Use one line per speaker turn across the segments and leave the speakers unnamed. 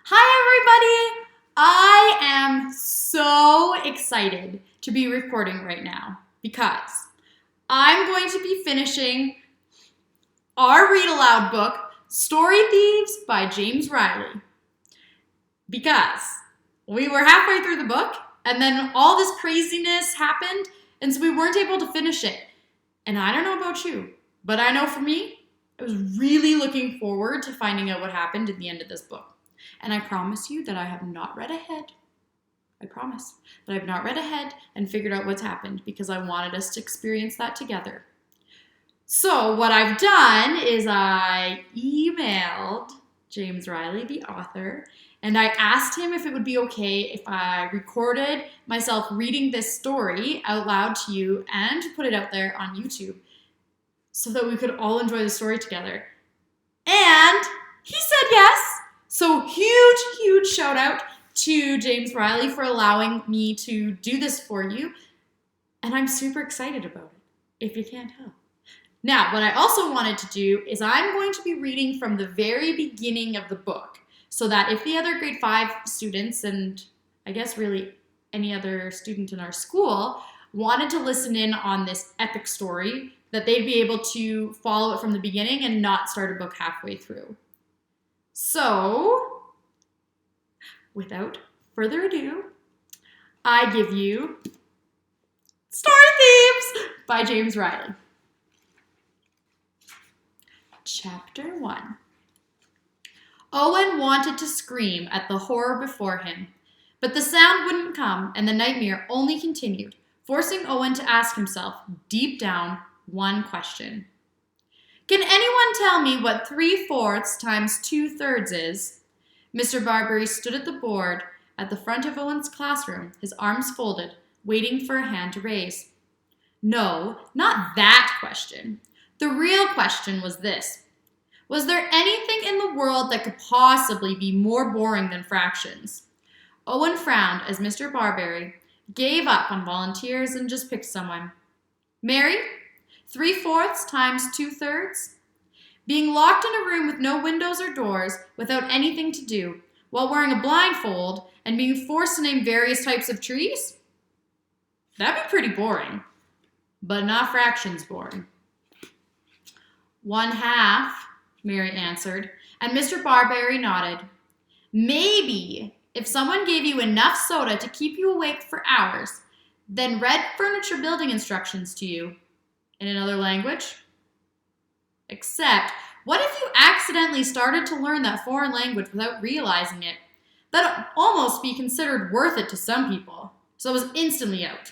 Hi, everybody! I am so excited to be recording right now because I'm going to be finishing our read aloud book, Story Thieves by James Riley. Because we were halfway through the book and then all this craziness happened, and so we weren't able to finish it. And I don't know about you, but I know for me, I was really looking forward to finding out what happened at the end of this book. And I promise you that I have not read ahead. I promise. But I have not read ahead and figured out what's happened because I wanted us to experience that together. So what I've done is I emailed James Riley, the author, and I asked him if it would be okay if I recorded myself reading this story out loud to you and put it out there on YouTube so that we could all enjoy the story together. And he said yes. So huge shout out to James Riley for allowing me to do this for you. And I'm super excited about it, if you can't tell. Now, what I also wanted to do is I'm going to be reading from the very beginning of the book so that if the other grade 5 students, and I guess really any other student in our school, wanted to listen in on this epic story, that they'd be able to follow it from the beginning and not start a book halfway through. So, without further ado, I give you Story Thieves by James Riley. Chapter 1. Owen wanted to scream at the horror before him, but the sound wouldn't come and the nightmare only continued, forcing Owen to ask himself, deep down, one question. Can anyone tell me what 3/4 times 2/3 is? Mr. Barberry stood at the board at the front of Owen's classroom, his arms folded, waiting for a hand to raise. No, not that question. The real question was this. Was there anything in the world that could possibly be more boring than fractions? Owen frowned as Mr. Barberry gave up on volunteers and just picked someone. Mary? 3/4 times 2/3? Being locked in a room with no windows or doors, without anything to do, while wearing a blindfold and being forced to name various types of trees? That'd be pretty boring. But not fractions boring. 1/2, Mary answered, and Mr. Barberry nodded. Maybe if someone gave you enough soda to keep you awake for hours, then read furniture building instructions to you. In another language? Except, what if you accidentally started to learn that foreign language without realizing it? That'd almost be considered worth it to some people, so it was instantly out.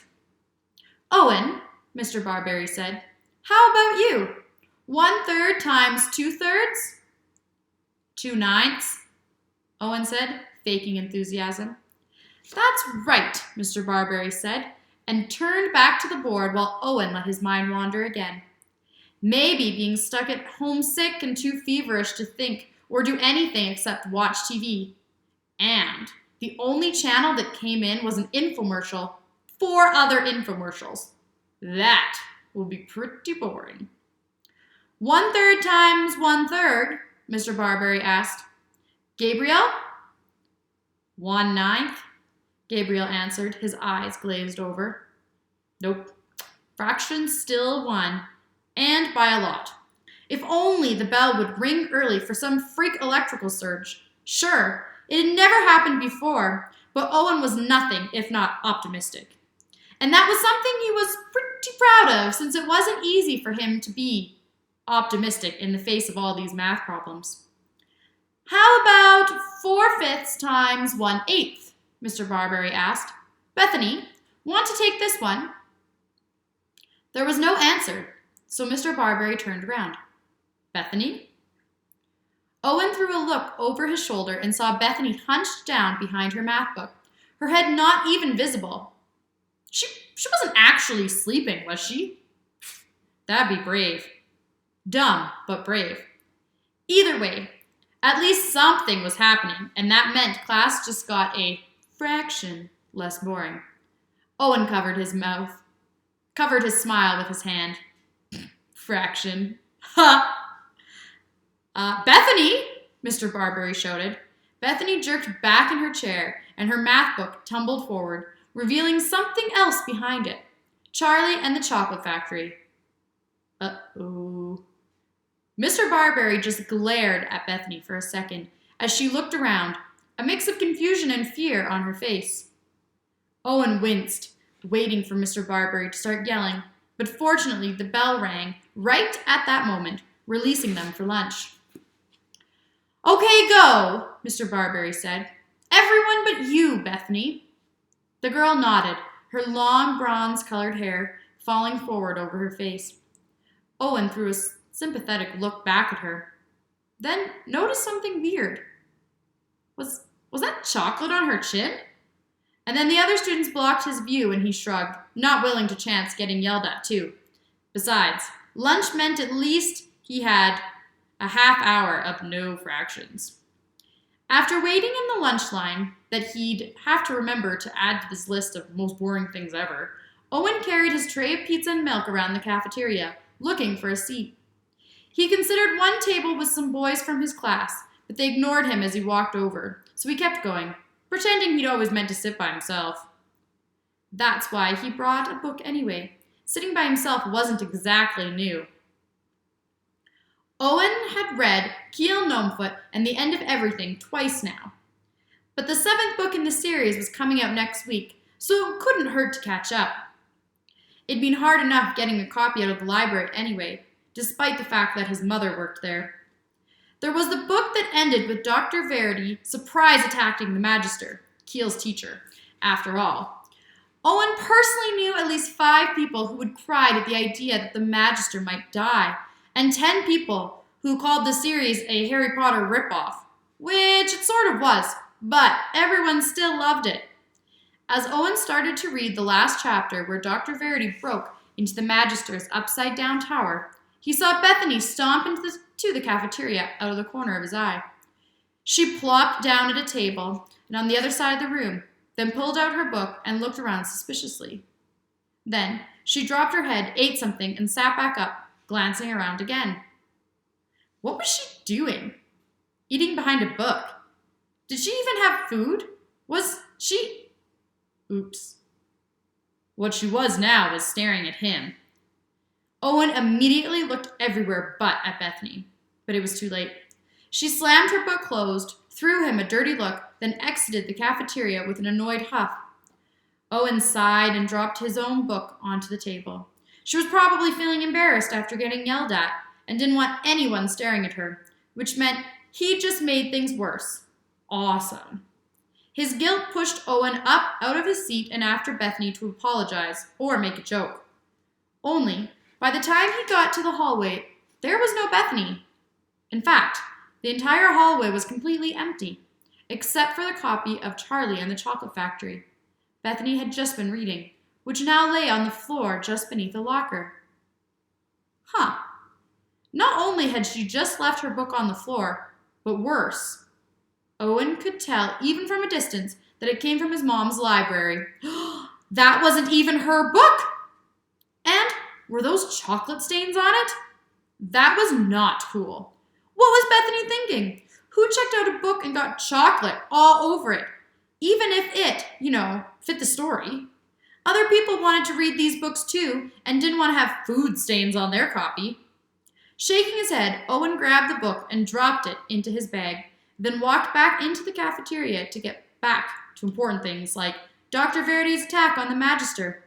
Owen, Mr. Barberry said, how about you? 1/3 times 2/3? 2/9, Owen said, faking enthusiasm. That's right, Mr. Barberry said, and turned back to the board while Owen let his mind wander again. Maybe being stuck at home sick and too feverish to think or do anything except watch TV. And the only channel that came in was an infomercial, 4 other infomercials. That will be pretty boring. 1/3 times 1/3, Mr. Barberry asked. Gabriel? 1/9, Gabriel answered, his eyes glazed over. Nope. Fractions still won, and by a lot. If only the bell would ring early for some freak electrical surge. Sure, it had never happened before, but Owen was nothing if not optimistic. And that was something he was pretty proud of, since it wasn't easy for him to be optimistic in the face of all these math problems. How about 4/5 times 1/8? Mr. Barberry asked. Bethany, want to take this one? There was no answer, so Mr. Barberry turned around. Bethany? Owen threw a look over his shoulder and saw Bethany hunched down behind her math book, her head not even visible. She wasn't actually sleeping, was she? That'd be brave. Dumb, but brave. Either way, at least something was happening, and that meant class just got a fraction less boring. Owen covered his smile with his hand. Fraction. Ha! Bethany, Mr. Barberry shouted. Bethany jerked back in her chair, and her math book tumbled forward, revealing something else behind it. Charlie and the Chocolate Factory. Uh-oh. Mr. Barberry just glared at Bethany for a second as she looked around, a mix of confusion and fear on her face. Owen winced, waiting for Mr. Barberry to start yelling, but fortunately the bell rang right at that moment, releasing them for lunch. "Okay, go," Mr. Barberry said. "Everyone but you, Bethany." The girl nodded, her long bronze-colored hair falling forward over her face. Owen threw a sympathetic look back at her, then noticed something weird. Was that chocolate on her chin? And then the other students blocked his view and he shrugged, not willing to chance getting yelled at too. Besides, lunch meant at least he had a half hour of no fractions. After waiting in the lunch line that he'd have to remember to add to this list of most boring things ever, Owen carried his tray of pizza and milk around the cafeteria, looking for a seat. He considered one table with some boys from his class, but they ignored him as he walked over, so he kept going, pretending he'd always meant to sit by himself. That's why he brought a book anyway. Sitting by himself wasn't exactly new. Owen had read Keel Gnomefoot and The End of Everything twice now. But the 7th book in the series was coming out next week, so it couldn't hurt to catch up. It'd been hard enough getting a copy out of the library anyway, despite the fact that his mother worked there. There was the book that ended with Dr. Verity surprise attacking the Magister, Keel's teacher, after all. Owen personally knew at least 5 people who would cry at the idea that the Magister might die, and 10 people who called the series a Harry Potter ripoff, which it sort of was, but everyone still loved it. As Owen started to read the last chapter where Dr. Verity broke into the Magister's upside-down tower, he saw Bethany stomp into the cafeteria out of the corner of his eye. She plopped down at a table and on the other side of the room, then pulled out her book and looked around suspiciously. Then she dropped her head, ate something, and sat back up, glancing around again. What was she doing? Eating behind a book. Did she even have food? Was she... Oops. What she was now was staring at him. Owen immediately looked everywhere but at Bethany, but it was too late. She slammed her book closed, threw him a dirty look, then exited the cafeteria with an annoyed huff. Owen sighed and dropped his own book onto the table. She was probably feeling embarrassed after getting yelled at and didn't want anyone staring at her, which meant he just made things worse. Awesome. His guilt pushed Owen up out of his seat and after Bethany to apologize or make a joke. Only, by the time he got to the hallway, there was no Bethany. In fact, the entire hallway was completely empty, except for the copy of Charlie and the Chocolate Factory Bethany had just been reading, which now lay on the floor just beneath a locker. Not only had she just left her book on the floor, but worse. Owen could tell, even from a distance, that it came from his mom's library. That wasn't even her book! And were those chocolate stains on it? That was not cool. What was Bethany thinking? Who checked out a book and got chocolate all over it? Even if it, fit the story. Other people wanted to read these books too and didn't want to have food stains on their copy. Shaking his head, Owen grabbed the book and dropped it into his bag, then walked back into the cafeteria to get back to important things like Dr. Verity's attack on the Magister.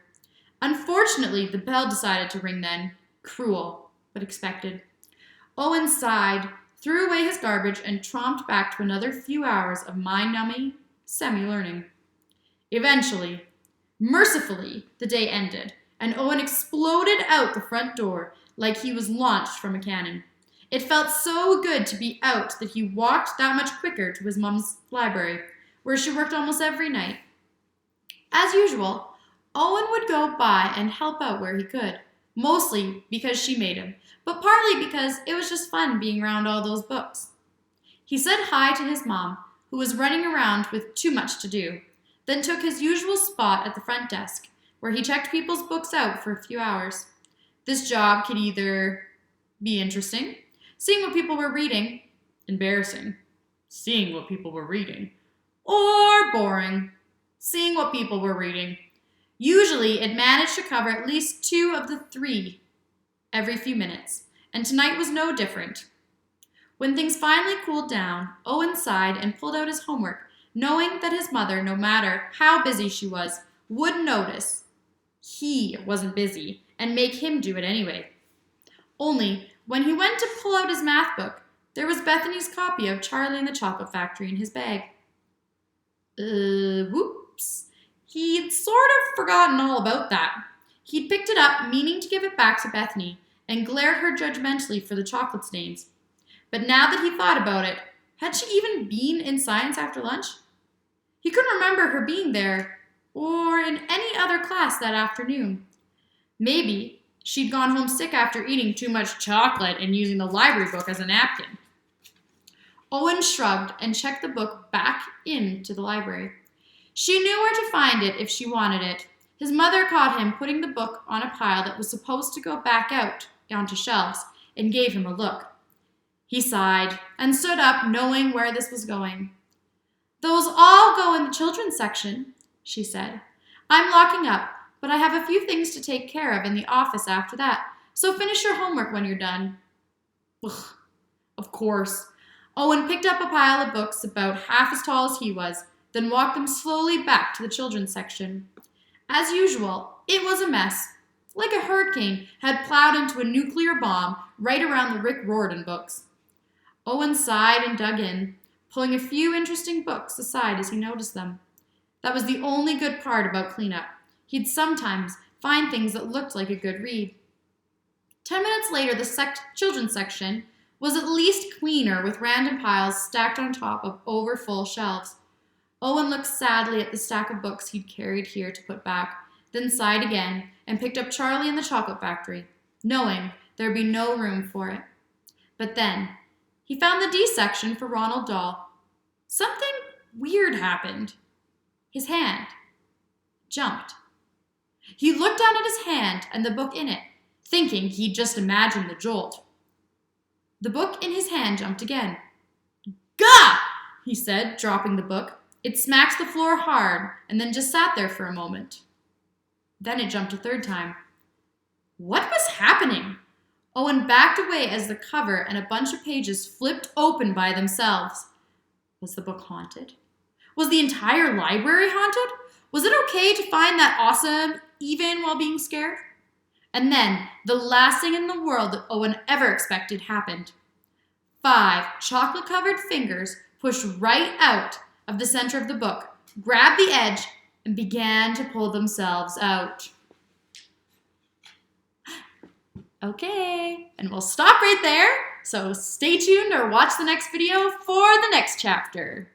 Unfortunately, the bell decided to ring then. Cruel, but expected. Owen sighed, threw away his garbage, and tromped back to another few hours of mind-numbing semi-learning. Eventually, mercifully, the day ended, and Owen exploded out the front door like he was launched from a cannon. It felt so good to be out that he walked that much quicker to his mom's library, where she worked almost every night. As usual, Owen would go by and help out where he could, mostly because she made him, but partly because it was just fun being around all those books. He said hi to his mom, who was running around with too much to do, then took his usual spot at the front desk, where he checked people's books out for a few hours. This job could either be interesting, seeing what people were reading, embarrassing, seeing what people were reading. Or boring, seeing what people were reading. Usually, it managed to cover at least 2 of the 3 every few minutes, and tonight was no different. When things finally cooled down, Owen sighed and pulled out his homework, knowing that his mother, no matter how busy she was, would notice he wasn't busy and make him do it anyway. Only, when he went to pull out his math book, there was Bethany's copy of Charlie and the Chocolate Factory in his bag. Whoops. He'd sort of forgotten all about that. He'd picked it up, meaning to give it back to Bethany, and glared her judgmentally for the chocolate stains. But now that he thought about it, had she even been in science after lunch? He couldn't remember her being there, or in any other class that afternoon. Maybe she'd gone home sick after eating too much chocolate and using the library book as a napkin. Owen shrugged and checked the book back into the library. She knew where to find it if she wanted it. His mother caught him putting the book on a pile that was supposed to go back out onto shelves and gave him a look. He sighed and stood up, knowing where this was going. "Those all go in the children's section," she said. "I'm locking up, but I have a few things to take care of in the office after that, so finish your homework when you're done." Ugh, of course. Owen picked up a pile of books about half as tall as he was, then walked them slowly back to the children's section. As usual, it was a mess, like a hurricane had plowed into a nuclear bomb right around the Rick Riordan books. Owen sighed and dug in, pulling a few interesting books aside as he noticed them. That was the only good part about cleanup. He'd sometimes find things that looked like a good read. 10 minutes later, the children's section was at least cleaner, with random piles stacked on top of overfull shelves. Owen looked sadly at the stack of books he'd carried here to put back, then sighed again and picked up Charlie and the Chocolate Factory, knowing there'd be no room for it. But then, he found the D section for Ronald Dahl. Something weird happened. His hand jumped. He looked down at his hand and the book in it, thinking he'd just imagined the jolt. The book in his hand jumped again. "Gah!" he said, dropping the book. It smacked the floor hard and then just sat there for a moment. Then it jumped a third time. What was happening? Owen backed away as the cover and a bunch of pages flipped open by themselves. Was the book haunted? Was the entire library haunted? Was it okay to find that awesome even while being scared? And then, the last thing in the world that Owen ever expected happened. 5 chocolate-covered fingers pushed right out of the center of the book, grabbed the edge, and began to pull themselves out. Okay, and we'll stop right there. So stay tuned or watch the next video for the next chapter.